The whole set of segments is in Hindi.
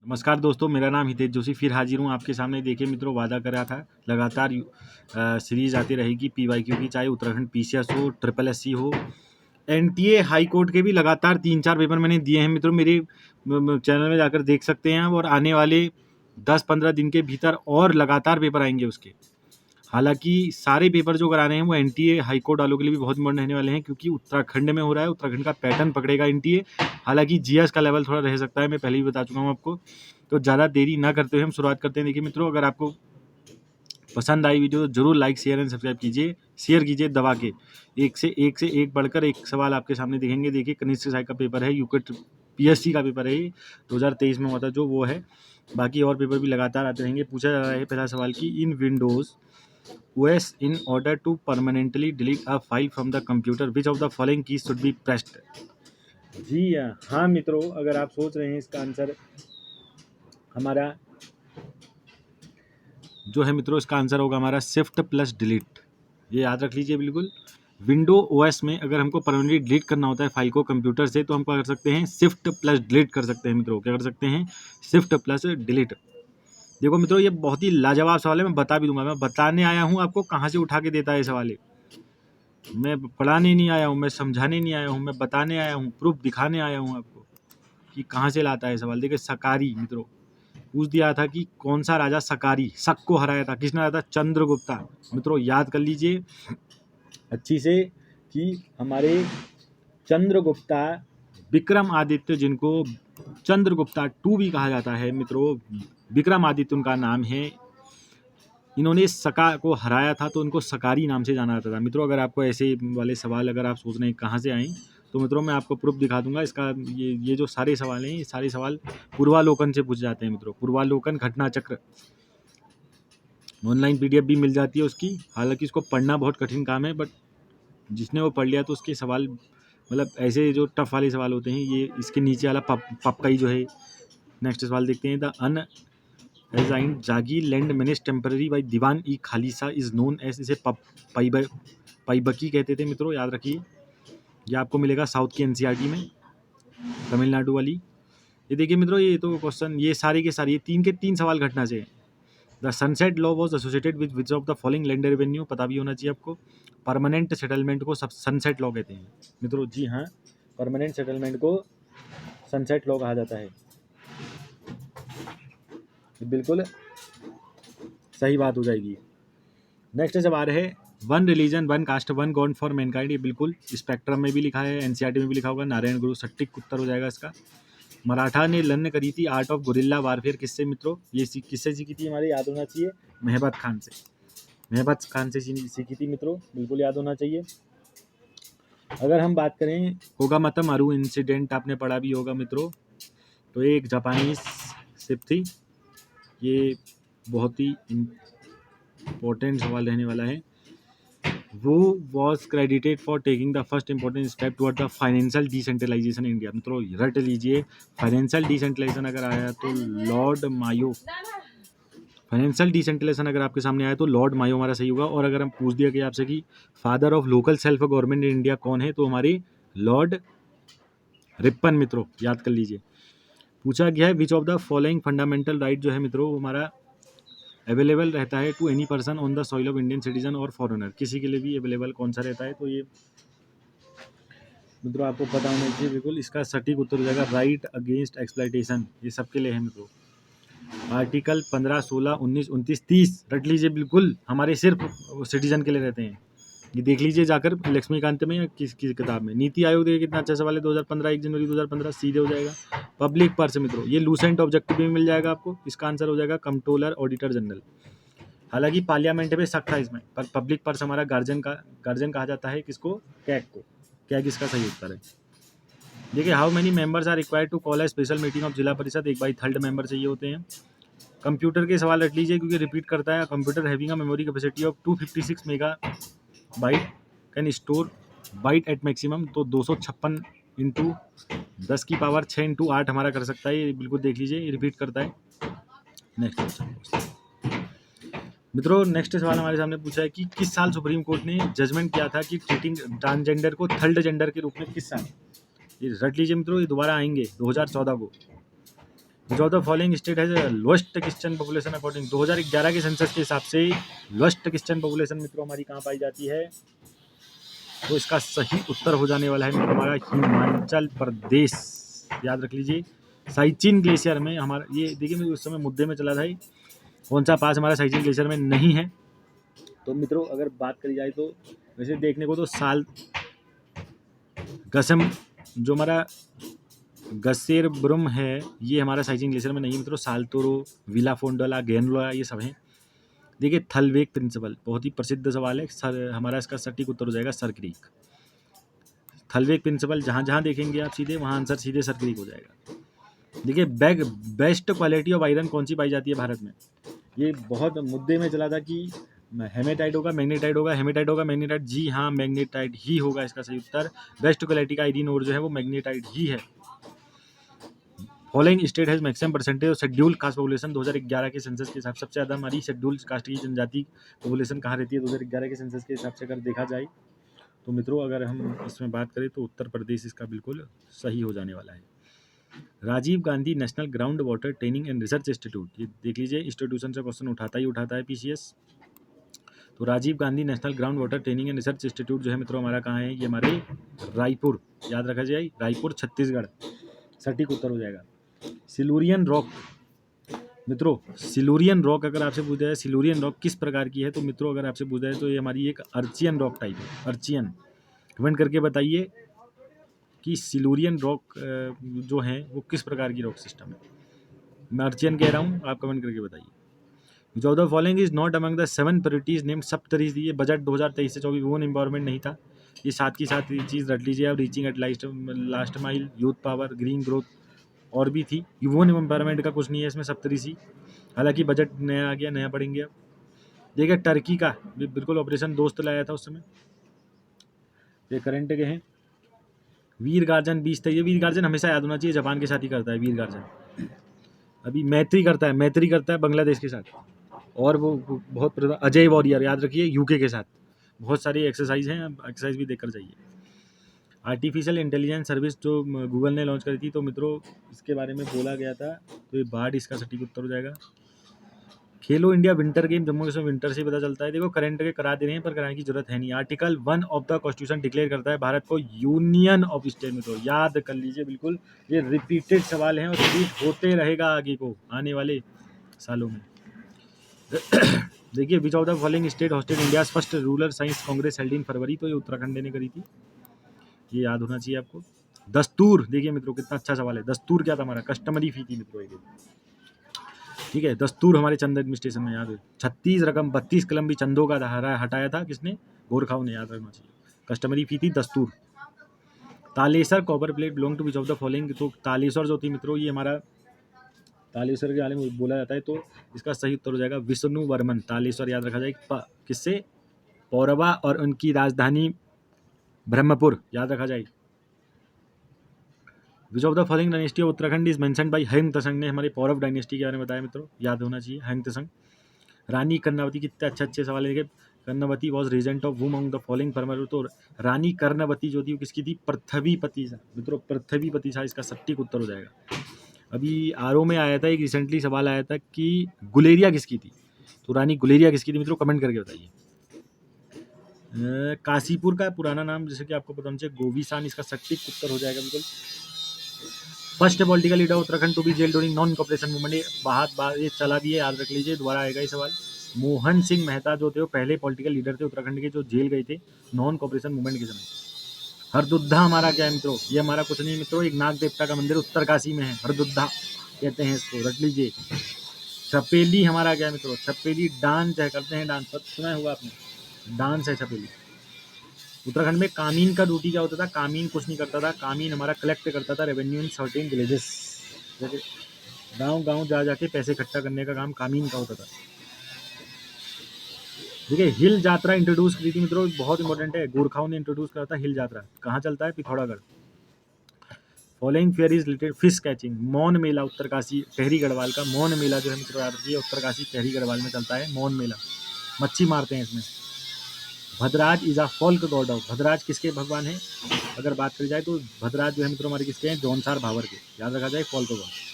नमस्कार दोस्तों, मेरा नाम हितेश जोशी फिर हाजिर हूँ आपके सामने। देखिए मित्रों, वादा करा था लगातार सीरीज आती रहेगी पीवाईक्यू की, चाहे उत्तराखंड पीसीएस हो, ट्रिपल एससी हो, एनटीए हाई कोर्ट के भी लगातार 3-4 पेपर मैंने दिए हैं मित्रों। मेरे चैनल में जाकर देख सकते हैं और आने वाले 10-15 दिन के भीतर और लगातार पेपर आएंगे उसके। हालांकि सारे पेपर जो कराने हैं वो एनटीए हाई कोर्ट वालों के लिए भी बहुत इंपॉर्टेंट रहने वाले हैं, क्योंकि उत्तराखंड में हो रहा है। उत्तराखंड का पैटर्न पकड़ेगा एनटीए। हालांकि जीएस का लेवल थोड़ा रह सकता है, मैं पहले ही बता चुका हूँ आपको। तो ज़्यादा देरी ना करते हुए हम शुरुआत करते हैं। देखिए मित्रों, अगर आपको पसंद आई वीडियो तो जरूर लाइक शेयर एंड सब्सक्राइब कीजिए, शेयर कीजिए दबा के। एक से एक बढ़कर एक सवाल आपके सामने दिखेंगे। देखिए कनिष्ठ सहायक का पेपर है, यूकेट पीएससी का पेपर है, 2023 में हुआ था जो, वो है। बाकी और पेपर भी लगातार आते रहेंगे। पूछा जा रहा है पहला सवाल कि इन Windows OS in order to permanently delete a file from the computer, which of the following keys should be pressed? जी हाँ मित्रों, अगर आप सोच रहे हैं इसका आंसर हमारा जो है मित्रों, इसका आंसर होगा हमारा शिफ्ट प्लस डिलीट। ये याद रख लीजिए बिल्कुल। विंडो OS में अगर हमको परमानेंटली डिलीट करना होता है फाइल को कंप्यूटर से, तो हम क्या कर सकते हैं, शिफ्ट प्लस डिलीट कर सकते हैं मित्रों। क्या कर सकते हैं, शिफ्ट प्लस डिलीट। देखो मित्रों, ये बहुत ही लाजवाब सवाल है, मैं बता भी दूंगा। मैं बताने आया हूँ आपको, कहाँ से उठा के देता है सवाल। मैं पढ़ाने नहीं आया हूँ, मैं समझाने नहीं आया हूँ, मैं बताने आया हूँ, प्रूफ दिखाने आया हूँ आपको कि कहाँ से लाता है सवाल। देखिए सकारी मित्रों पूछ दिया था कि कौन सा राजा सकारी, शक को हराया था, किसने हराया था, चंद्रगुप्ता। मित्रों याद कर लीजिए अच्छी से कि हमारे चंद्रगुप्ता विक्रमादित्य, जिनको चंद्रगुप्ता 2 भी कहा जाता है मित्रों, विक्रमादित्य उनका नाम है। इन्होंने सका को हराया था तो उनको सकारी नाम से जाना जाता था मित्रों। अगर आपको ऐसे वाले सवाल अगर आप सोच रहे हैं कहाँ से आए, तो मित्रों मैं आपको प्रूफ दिखा दूंगा इसका। ये जो सारे सवाल हैं, ये सारे सवाल पूर्वालोकन से पूछ जाते हैं मित्रों। पूर्वालोकन घटना चक्र ऑनलाइन PDF भी मिल जाती है उसकी। हालांकि इसको पढ़ना बहुत कठिन काम है, बट जिसने वो पढ़ लिया तो उसके सवाल, मतलब ऐसे जो टफ वाले सवाल होते हैं, ये इसके नीचे वाला पपकाई जो है। नेक्स्ट सवाल देखते हैं। द अन Resigned जागी land manage temporary by Diwan i Khalisa is known as. इसे पाइबकी कहते थे मित्रों, याद रखिए। ये आपको मिलेगा साउथ की NCERT में, तमिलनाडु वाली। ये देखिए मित्रों, ये तो क्वेश्चन, ये सारे के सारे, ये 3 के 3 सवाल घटना से। The sunset law was associated with which of the following land revenue, पता भी होना चाहिए आपको। परमानेंट सेटलमेंट को सब सनसेट लॉ कहते हैं मित्रों। जी हाँ, परमानेंट सेटलमेंट को सनसेट लॉ कहा जाता है। बिल्कुल सही बात हो जाएगी। नेक्स्ट सवाल है, one religion one cast one God for Mankind. ये बिल्कुल स्पेक्ट्रम में भी लिखा है, NCERT में भी लिखा होगा। नारायण गुरु सटीक उत्तर हो जाएगा इसका। मराठा ने लर्न करी थी आर्ट ऑफ गुरिल्ला वारफेयर किससे मित्रों, ये किससे सीखी थी, हमारे याद होना चाहिए, मेहबत खान से। मेहबत खान से सीखी थी मित्रों, बिल्कुल याद होना चाहिए। अगर हम बात करें कोगामाता मारू इंसिडेंट, आपने पढ़ा भी होगा मित्रों। तो एक जापानीज शिप थी। ये बहुत ही इम्पोर्टेंट सवाल रहने वाला है। वो was credited for taking the first important step toward the financial decentralisation in India. मित्रों रट लीजिए, फाइनेंशियल डिसेंट्रलाइजेशन अगर आया तो लॉर्ड मायो। फाइनेंशियल डिसेंट्रलाइजेशन अगर आपके सामने आया तो लॉर्ड मायो हमारा सही होगा। और अगर हम पूछ दिया कि आपसे कि father of local self government in India कौन है, तो हमारे लॉर्ड रिपन मित्रों, याद कर लीजिए। पूछा गया है which of the following fundamental right जो है मित्रों, वो हमारा अवेलेबल रहता है to any person on the soil of Indian citizen और फॉरेनर। किसी के लिए भी अवेलेबल कौन सा रहता है, तो ये मित्रों आपको पता होना चाहिए बिल्कुल। इसका सटीक उत्तर हो जाएगा राइट अगेंस्ट एक्सप्लॉइटेशन। ये सबके लिए है मित्रों। आर्टिकल 15, 16, 19, 29, 30 रट लीजिए बिल्कुल, हमारे सिर्फ सिटीजन के लिए रहते हैं। ये देख लीजिए जाकर लक्ष्मीकांत में या किस किताब में। नीति आयोग देखिए कितना अच्छा सवाल है, 2015, 1 जनवरी 2015, सीधे हो जाएगा। पब्लिक पर्स मित्रों, ये लूसेंट ऑब्जेक्टिव भी मिल जाएगा आपको। इसका आंसर हो जाएगा कंट्रोलर ऑडिटर जनरल। हालांकि पार्लियामेंट में शक था इसमें, पर पब्लिक पर्स हमारा गार्जियन कहा जाता है किसको, कैग को। कैग इसका सही उत्तर है। देखिए how many members are required to call a special meeting of Zila Parishad. 1/3 member चाहिए होते हैं। कंप्यूटर के सवाल रख लीजिए क्योंकि रिपीट करता है। Computer having a memory capacity of 256 megabyte can store byte at maximum. तो 256 इंटू 10 की पावर 6 इंटू 8 हमारा कर सकता है। ये बिल्कुल देख लीजिए, ये रिपीट करता है। नेक्स्ट क्वेश्चन मित्रों, नेक्स्ट सवाल हमारे सामने पूछा है कि किस साल सुप्रीम कोर्ट ने जजमेंट किया था कि ट्रीटिंग ट्रांसजेंडर को थर्ड जेंडर के रूप में, किस साल। ये रट लीजिए मित्रों, ये दोबारा आएंगे 2014 को। जो द फॉलोइंग स्टेट है लोएस्ट क्रिश्चियन पॉपुलेशन अकॉर्डिंग 2011 के सेंसस के हिसाब से लोएस्ट क्रिश्चियन पॉपुलेशन मित्रों हमारी कहाँ पाई जाती है? तो इसका सही उत्तर हो जाने वाला है मित्रों हमारा हिमाचल प्रदेश। याद रख लीजिए, साइचिन ग्लेशियर में हमारा, ये देखिए मैं उस समय मुद्दे में चला था, कौन सा पास हमारा साइचिन ग्लेशियर में नहीं है। तो मित्रों अगर बात करी जाए तो वैसे देखने को तो साल गसम जो हमारा गसेरब्रुम है ये हमारा साइचिन ग्लेशियर में नहीं है मित्रों। साल्तोरो, विलाफोंडोला, गेनलोला ये सब हैं। देखिए थलवेग प्रिंसिपल बहुत ही प्रसिद्ध सवाल है सर, हमारा इसका सटीक उत्तर हो जाएगा सर क्रीक। थलवेग प्रिंसिपल जहाँ जहाँ देखेंगे आप सीधे वहाँ आंसर सीधे सर क्रीक हो जाएगा। देखिए बेस्ट क्वालिटी ऑफ आयरन कौन सी पाई जाती है भारत में? ये बहुत मुद्दे में चला था कि हेमेटाइट होगा मैग्नेटाइट होगा, हेमेटाइट होगा मैग्नेटाइट। जी हाँ, मैग्नेटाइट ही होगा इसका सही उत्तर। बेस्ट क्वालिटी का आयरन और जो है वो मैग्नेटाइट ही है। Following state has maximum percentage of schedule caste population 2011 के सेंसस के हिसाब से सबसे ज़्यादा हमारी शेड्यूल कास्ट की जनजाति पॉपुलेशन कहाँ रहती है 2011 के सेंसस के हिसाब से अगर देखा जाए तो मित्रों अगर हम इसमें बात करें तो उत्तर प्रदेश इसका बिल्कुल सही हो जाने वाला है। Rajiv Gandhi national ground water training and research institute, ये देख लीजिए इंस्टीट्यूशन से क्वेश्चन उठाता है पीसीएस। तो Rajiv Gandhi national ground water training and research institute जो है मित्रों हमारा कहाँ है? ये हमारे रायपुर, याद रखा जाए रायपुर छत्तीसगढ़, सटीक उत्तर हो जाएगा। सिलूरियन रॉक मित्रों, सिलूरियन रॉक अगर आपसे पूछा जाए सिलूरियन रॉक किस प्रकार की है तो मित्रों अगर आपसे पूछा जाए तो ये हमारी एक अर्चियन रॉक टाइप है। अर्चियन, कमेंट करके बताइए कि सिलूरियन रॉक जो है वो किस प्रकार की रॉक सिस्टम है। मैं अर्चियन कह रहा हूँ, आप कमेंट करके बताइए। जो the following is not among the 7 priorities name Saptarishi, ये बजट 2023 से 24 वुमेन एम्पावरमेंट नहीं था। ये साथ की साथ चीज़ रट लीजिए आप, reaching at last mile, youth power, green growth और भी थी। वुमेन एम्पावरमेंट का कुछ नहीं है इसमें, सप्तरीसी। हालांकि बजट नया आ गया, नया पढ़ेंगे अब। देखिए टर्की का बिल्कुल ऑपरेशन दोस्त लाया था उस समय। ये करंट के हैं। वीर गार्जन 20 था, ये वीर गार्जन हमेशा याद होना चाहिए, जापान के साथ ही करता है वीर गार्जन। अभी मैत्री करता है बांग्लादेश के साथ। और वो बहुत अजय वॉरियर याद रखिए यूके के साथ। बहुत सारी एक्सरसाइज हैं, एक्सरसाइज भी देखकर जाइए। आर्टिफिशियल इंटेलिजेंस सर्विस जो गूगल ने लॉन्च करी थी तो मित्रों इसके बारे में बोला गया था, तो ये बाढ़ इसका सटीक उत्तर हो जाएगा। खेलो India winter game Jammu Kashmir winter से पता चलता है। देखो करंट के करा दे रहे हैं पर कराने की जरूरत है नहीं। Article 1 of the constitution declare करता है भारत को यूनियन ऑफ स्टेट में, तो याद कर लीजिए बिल्कुल, ये रिपीटेड सवाल हैं और रिपीट होते रहेगा आगे को आने वाले सालों में। देखिए which of the following state hosted India first rural science congress held in February, तो ये उत्तराखंड ने करी थी, ये याद होना चाहिए आपको। दस्तूर, देखिए मित्रों कितना अच्छा सवाल है। दस्तूर क्या था हमारा? कस्टमरी फी थी मित्रों ये, ठीक है। दस्तूर हमारे चंद एडमिनिस्ट्रेशन में याद है। 36 रकम 32 कलम भी चंदों का हटाया था किसने? गोरखाओं ने, याद रखना चाहिए। कस्टमरी फी थी दस्तूर। Taleshwar copper plate belong to which of the following, तो तालेसर जो थी मित्रों ये हमारा तालेश्वर के बारे में बोला जाता है, तो इसका सही उत्तर हो जाएगा विष्णु वर्मन। तालेश्वर याद रखा जाए किससे? पौरवा और उनकी राजधानी ब्रह्मपुर, याद रखा जाए। Which of the following dynasty of Uttarakhand is mentioned by Hiuen Tsang, ने हमारे पौरव डायनेस्टी के बारे में बताया मित्रों, याद होना चाहिए हयंग तसंग। रानी कर्णावती, कितने अच्छे सवाल है। Karnavati was regent of whom among the following Parmar, तो रानी कर्णावती जो थी वो किसकी थी? पृथ्वीपति सा मित्रों, पृथ्वीपति सा इसका सटीक उत्तर हो जाएगा। अभी आरओ में आया था एक रिसेंटली सवाल आया था कि गुलेरिया किसकी थी, तो रानी गुलेरिया किसकी थी मित्रों, कमेंट करके बताइए। काशीपुर का पुराना नाम जैसे कि आपको पता होना चाहिए गोविसान, इसका सटीक उत्तर हो जाएगा बिल्कुल। First political leader Uttarakhand to be jail during non cooperation movement, ये चला भी है, याद रख लीजिए, दोबारा आएगा ये सवाल। मोहन सिंह मेहता जो थे वो पहले पॉलिटिकल लीडर थे उत्तराखंड के जो जेल गए थे नॉन कॉपरेशन मूवमेंट के समय। हरदुद्धा हमारा क्या है मित्रों? ये हमारा कुछ नहीं मित्रों, एक नाग देवता का मंदिर उत्तरकाशी में है, हरदुद्धा कहते हैं इसको, रट लीजिए। छपेली हमारा क्या है मित्रों? छपेली डांस है, करते हैं डांस, सुना होगा आपने, डांस है छपेली। उत्तराखंड में कामीन का ड्यूटी क्या होता था? कामीन कुछ नहीं करता था, कामीन हमारा कलेक्ट करता था रेवेन्यू इन सर्टेन विलेजेस, गांव गांव जा जाके पैसे इकट्ठा करने का काम कामीन का होता था। देखिए हिल यात्रा इंट्रोड्यूस की थी मित्रों, बहुत इंपॉर्टेंट है, गोरखाओं ने इंट्रोड्यूस करा था हिल यात्रा। कहाँ चलता है? Pithoragarh. Following fair is related fish catching, मौन मेला उत्तरकाशी टेहरी गढ़वाल का, मौन मेला जो है मित्रों याद रखिए उत्तरकाशी टेहरी गढ़वाल में चलता है मौन मेला, मच्छी मारते हैं इसमें। Bhadraj is a folk God of, Bhadraj किसके भगवान है अगर बात करी जाए तो भद्राज जो है मित्रों हमारे किसके हैं? जौनसार भावर के, याद रखा जाए फोल्क गॉड।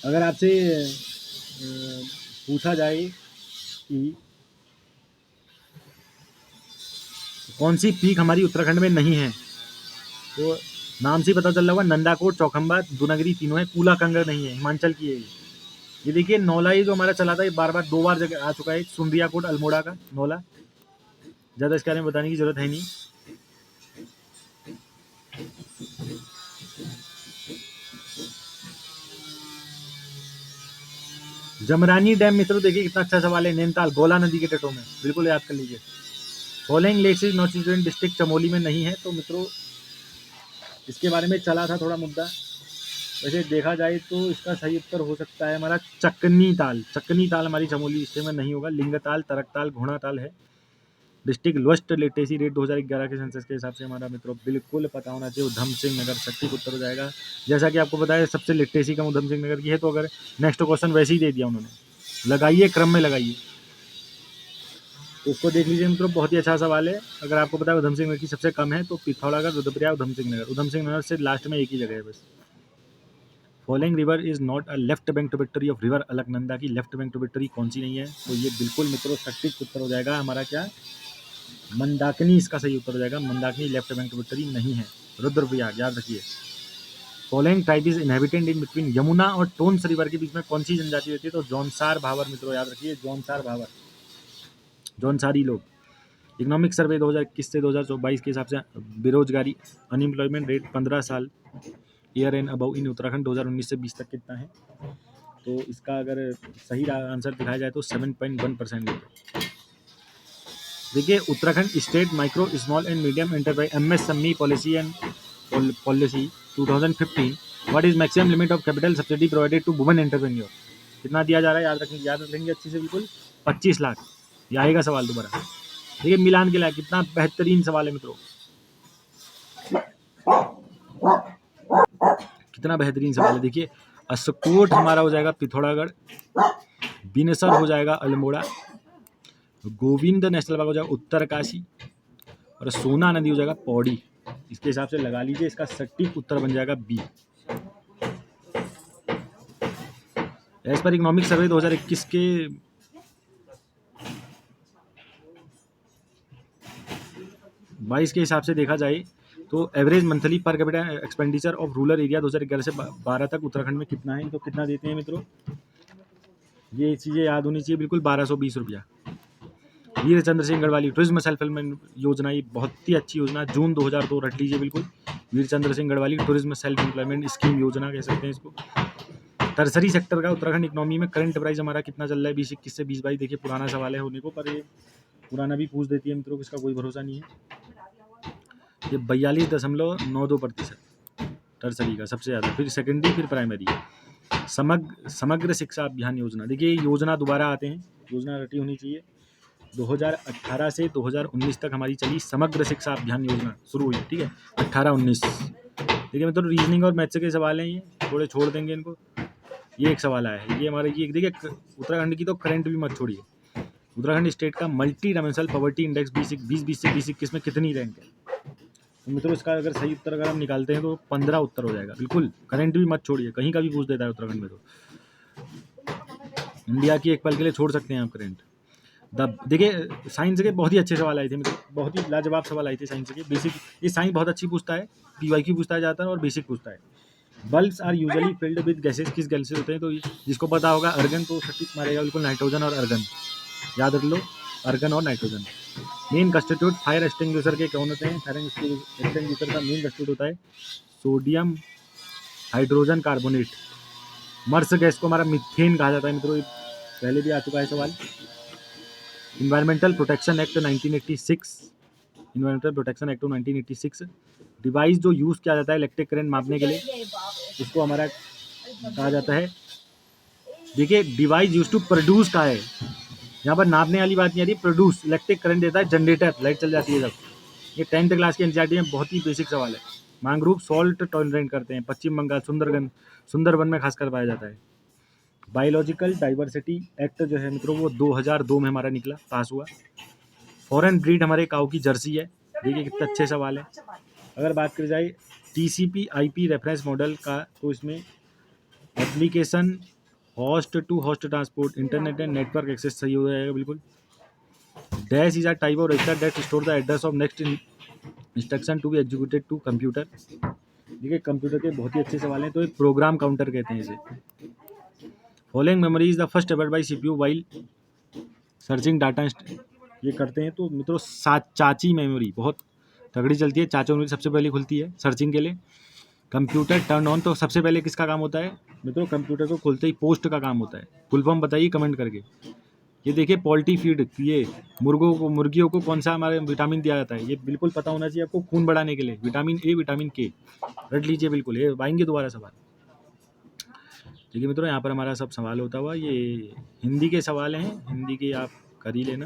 अगर आपसे पूछा जाए कि कौन सी पीक हमारी उत्तराखंड में नहीं है, तो नाम से ही पता चल रहा होगा, नंदाकोट, चौखंबा, दुनागिरी तीनों है, कूला कंगर नहीं है, हिमाचल की है ये देखिए नौला ही जो हमारा चला था, ये बार बार 2 बार जगह आ चुका है, सुंदिया कोट अल्मोड़ा का नौला, ज़्यादा इसके बारे में बताने की जरूरत है नहीं। जमरानी डैम मित्रों देखिए कितना अच्छा सवाल है, नैनीताल गोला नदी के तटों में, बिल्कुल याद कर लीजिए। Following lakes is not situated district Chamoli में नहीं है, तो मित्रों इसके बारे में चला था थोड़ा मुद्दा, वैसे देखा जाए तो इसका सही उत्तर हो सकता है हमारा चकनी ताल। चकनी ताल हमारी चमोली डिस्ट्रिक्ट में नहीं होगा, लिंगताल, तरकताल, घोड़ाताल है। डिस्ट्रिक्ट लोएस्ट लेटेसी रेट 2011 के सेंसस के हिसाब से हमारा मित्रों बिल्कुल पता होना चाहिए, उधम सिंह नगर सटीक उत्तर हो जाएगा। जैसा कि आपको बताया सबसे लेटेसी कम उधम सिंह नगर की है, तो अगर नेक्स्ट क्वेश्चन वैसे ही दे दिया उन्होंने, लगाइए क्रम में लगाइए, तो उसको देख लीजिए मित्रों, बहुत ही अच्छा सवाल है। अगर आपको पता है उधम सिंह नगर की सबसे कम है, तो पिथौरागढ़, रुद्रप्रयाग, उधम सिंह नगर से लास्ट में एक ही जगह है बस। Following river is not a left bank tributary of river Alaknanda की लेफ्ट बैंक ट्रिब्यूटरी कौन सी नहीं है, तो ये बिल्कुल मित्रों सटीक उत्तर हो जाएगा हमारा क्या, मंदाकिनी इसका सही उत्तर हो जाएगा, मंदाकिनी लेफ्ट बैंक ट्रिब्यूटरी नहीं है, रुद्रप्रयाग याद रखिए। Following tribe is inhabitant in between Yamuna और टोन्स रिवर के बीच में कौन सी जनजाति रहती है, तो जौनसार भावर मित्रों याद रखिए, जौनसार भावर, जौनसारी लोग। इकोनॉमिक सर्वे 2021 से 2022 के हिसाब से बेरोजगारी अनएम्प्लॉयमेंट रेट 15 साल year and above in Uttarakhand 2019 से 20 तक कितना है, तो इसका अगर सही आंसर दिखाया जाए तो 7.1%। देखिए Uttarakhand state micro small and medium enterprise MSME policy and policy 2015, what is maximum limit of capital subsidy provided to women entrepreneur, कितना दिया जा रहा है, याद रखेंगे अच्छे से बिल्कुल, 25 लाख। ये आएगा सवाल दोबारा, देखिए मिलान के लायक कितना बेहतरीन सवाल है मित्रों, कितना बेहतरीन सवाल है। देखिए अस्कोट हमारा हो जाएगा पिथौरागढ़, बिनसर हो जाएगा अल्मोड़ा, गोविंद नेशनल पार्क हो जाएगा उत्तरकाशी, और सोना नदी हो जाएगा पौड़ी। इसके हिसाब से लगा लीजिए, इसका सटीक उत्तर बन जाएगा B. As per economic survey 2021 के 22 के हिसाब से देखा जाए तो average monthly per capita expenditure of rural area 2011 से 12 तक उत्तराखंड में कितना है, तो कितना देते हैं मित्रों, ये चीज़ें याद होनी चाहिए बिल्कुल, 1220 रुपया। Veer Chandra Singh Garhwali tourism self help योजना, ये बहुत ही अच्छी योजना, जून 2002 रट लीजिए बिल्कुल, Veer Chandra Singh Garhwali tourism self employment scheme योजना कह सकते हैं इसको। टर्सरी सेक्टर का उत्तराखंड इकोनॉमी में करंट प्राइस हमारा कितना चल रहा है 2021 से 2022, देखिए पुराना सवाल है होने को, पर ये पुराना भी पूछ देती है मित्रों, इसका कोई भरोसा नहीं है। ये 42.92% टर्सरी का सबसे ज़्यादा, फिर सेकेंडरी, फिर प्राइमरी। समग्र शिक्षा अभियान योजना, देखिए योजना दोबारा आते हैं, योजना रटी होनी चाहिए, 2018 से 2019 तक हमारी चली समग्र शिक्षा अभियान योजना शुरू हुई, ठीक है, 18-19। देखिए मतलब रीजनिंग और मैथ्स के सवाल हैं, ये थोड़े छोड़ देंगे इनको। ये एक सवाल आया है, ये हमारे ये देखिए उत्तराखंड की तो करंट भी मत छोड़िए, उत्तराखंड स्टेट का मल्टी डायमेंशनल पॉवर्टी इंडेक्स 2020 से 2021 में कितनी रैंक है, तो मित्रों इसका अगर सही उत्तर अगर हम निकालते हैं तो 15 उत्तर हो जाएगा बिल्कुल, करंट भी मत छोड़िए, कहीं का भी पूछ देता है उत्तराखंड में, तो इंडिया की एक पल के लिए छोड़ सकते हैं आप करंट। देखिए साइंस के बहुत ही अच्छे सवाल आए थे, मतलब बहुत ही लाजवाब सवाल आए थे साइंस के, बेसिक, ये साइंस बहुत अच्छी पूछता है, PYQ पूछता है जाता है और बेसिक पूछता है। Bulbs are usually filled with gases, किस गैसेज होते हैं, तो जिसको पता होगा अर्गन, तो सटीक मारेगा बिल्कुल, नाइट्रोजन और अर्गन, याद रख लो, अर्गन और nitrogen. Main constitute fire extinguisher के कौन होते हैं, फायर एक्सटिंग्विशर का मेन कंस्टिट्यूट होता है सोडियम हाइड्रोजन कार्बोनेट। मर्स गैस को हमारा मीथेन कहा जाता है मित्रों, पहले भी आ चुका है सवाल। Environmental protection act 1986, environmental protection act 1986, device जो यूज़ किया जाता है इलेक्ट्रिक करंट मापने के लिए, इसको हमारा कहा जाता है, देखिए डिवाइस यूज टू प्रोड्यूस का है, यहाँ पर नापने वाली बात नहीं आ रही, प्रोड्यूस इलेक्ट्रिक करंट देता है, जनरेटर, लाइट चल जाती है जब। ये 10th क्लास के एनसीईआरटी में बहुत ही बेसिक सवाल है। मैंग्रोव सॉल्ट टॉलरेंट करते हैं, पश्चिम बंगाल सुंदरवन में खासकर पाया जाता है। बायोलॉजिकल डाइवर्सिटी एक्ट जो है मित्रों वो 2002 में हमारा निकला, पास हुआ। फॉरेन ब्रीड हमारे काऊ की जर्सी है, देखिए कितने अच्छे सवाल है। अगर बात करी जाए TCP/IP रेफरेंस मॉडल का, तो इसमें application host to host transport, internet and network access सही हो जाएगा बिल्कुल। Dash is a type of register that store the address of next instruction to be executed to computer. देखिए कंप्यूटर के बहुत ही अच्छे सवाल हैं, तो एक प्रोग्राम काउंटर कहते हैं इसे। Following memory is the first Edward by CPU while searching data. ये करते हैं तो मित्रों चाची मेमोरी बहुत तगड़ी चलती है, चाचा मेमोरी सबसे पहले खुलती है सर्चिंग के लिए। कंप्यूटर टर्न ऑन, तो सबसे पहले किसका काम होता है मित्रों, कंप्यूटर को खोलते ही पोस्ट का काम होता है। फुल फॉर्म बताइए कमेंट करके। ये देखिए पोल्ट्री फीड, ये मुर्गियों को कौन सा हमारे विटामिन दिया जाता है, ये बिल्कुल पता होना चाहिए आपको, खून बढ़ाने के लिए विटामिन ए विटामिन के, रट लीजिए बिल्कुल। ये आएंगे दोबारा सवाल। ठीक है मित्रों, यहाँ पर हमारा सब सवाल होता हुआ, ये हिंदी के सवाल हैं, हिंदी के आप कर ही लेना,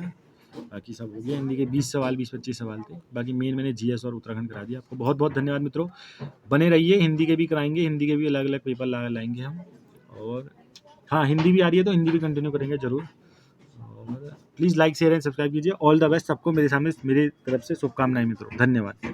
बाकी सब हो गया। हिंदी के 20 सवाल 20-25 सवाल थे, बाकी मेन मैंने जीएस और उत्तराखंड करा दिया। आपको बहुत बहुत धन्यवाद मित्रों, बने रहिए, हिंदी के भी कराएंगे, हिंदी के भी अलग अलग पेपर लाएंगे हम। और हाँ, हिंदी भी आ रही है तो हिंदी भी कंटिन्यू करेंगे जरूर। और please like share and subscribe कीजिए। ऑल द बेस्ट सबको, मेरे सामने मेरी तरफ से शुभकामनाएं मित्रों, धन्यवाद।